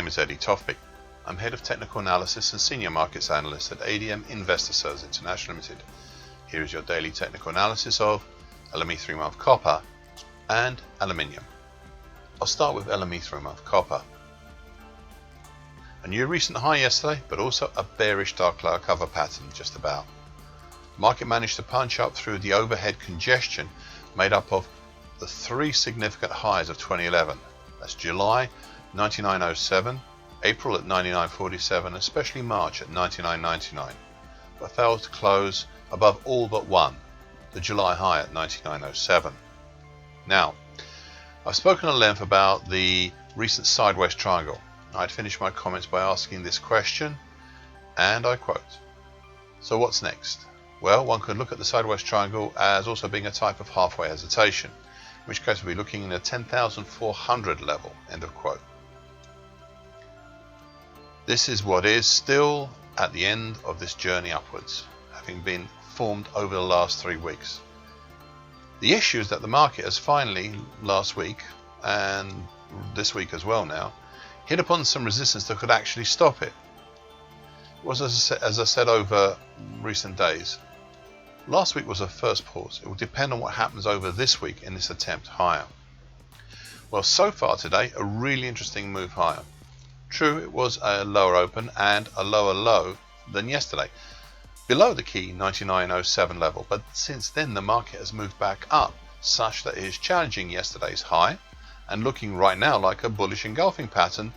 name is Eddie Tofpik. I'm Head of Technical Analysis and Senior Markets Analyst at ADM Investor Services International Limited. Here is your daily technical analysis of LME 3-month copper and aluminium. I'll start with LME 3-month copper. A new recent high yesterday, but also a bearish dark cloud cover pattern just about. The market managed to punch up through the overhead congestion made up of the three significant highs of 2011. That's July 99.07, April at 99.47, especially March at 99.99, but failed to close above all but one, the July high at 99.07. Now, I've spoken at length about the recent sideways triangle. I'd finished my comments by asking this question, and I quote, "So what's next?" Well, one could look at the sideways triangle as also being a type of halfway hesitation, in which case we'll be looking in a 10,400 level, end of quote. This is what is still at the end of this journey upwards, having been formed over the last 3 weeks. The issue is that the market has finally, last week and this week as well now, hit upon some resistance that could actually stop it. It was, as I said over recent days, last week was a first pause. It will depend on what happens over this week in this attempt higher. Well, so far today, a really interesting move higher. True, it was a lower open and a lower low than yesterday, below the key 99.07 level, but since then the market has moved back up such that it is challenging yesterday's high and looking right now like a bullish engulfing pattern,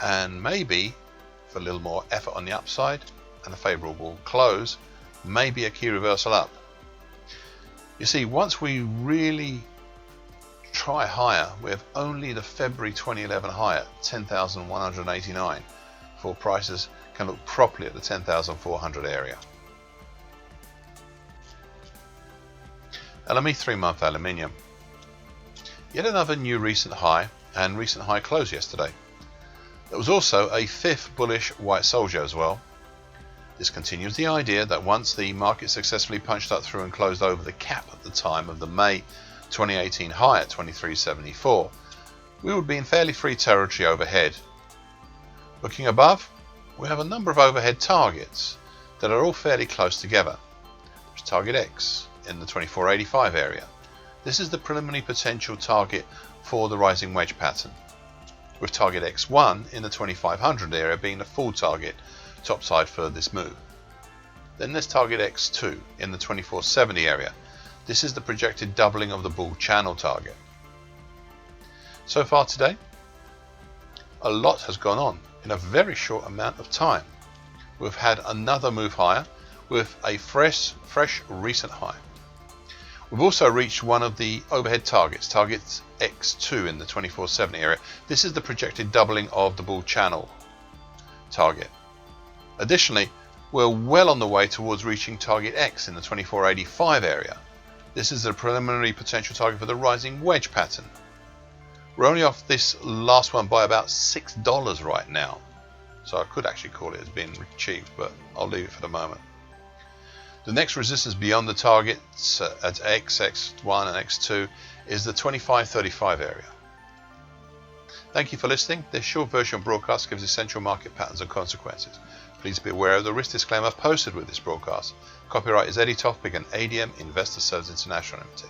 and maybe for a little more effort on the upside and a favourable close, maybe a key reversal up. You see, once we really try higher, we have only the February 2011 high at 10,189 before prices can look properly at the 10,400 area. LME 3-month aluminium. Yet another new recent high and recent high close yesterday. There was also a fifth bullish white soldier as well. This continues the idea that once the market successfully punched up through and closed over the cap at the time of the May 2018 high at 23.74, we would be in fairly free territory overhead. Looking above, we have a number of overhead targets that are all fairly close together. There's target X in the 24.85 area. This is the preliminary potential target for the rising wedge pattern, with target X1 in the 2500 area being the full target topside for this move. Then there's target X2 in the 2470 area. This is the projected doubling of the bull channel target. So far today, a lot has gone on in a very short amount of time. We've had another move higher with a fresh recent high. We've also reached one of the overhead targets, target X2 in the 2470 area. This is the projected doubling of the bull channel target. Additionally, we're well on the way towards reaching target X in the 2485 area. This is the preliminary potential target for the rising wedge pattern. We're only off this last one by about $6 right now, so I could actually call it as being achieved, but I'll leave it for the moment. The next resistance beyond the targets at X, X1 and X2 is the 2535 area. Thank you for listening. This short version broadcast gives essential market patterns and consequences. Please be aware of the risk disclaimer posted with this broadcast. Copyright is Eddie Tofpik and ADM Investor Services International Limited.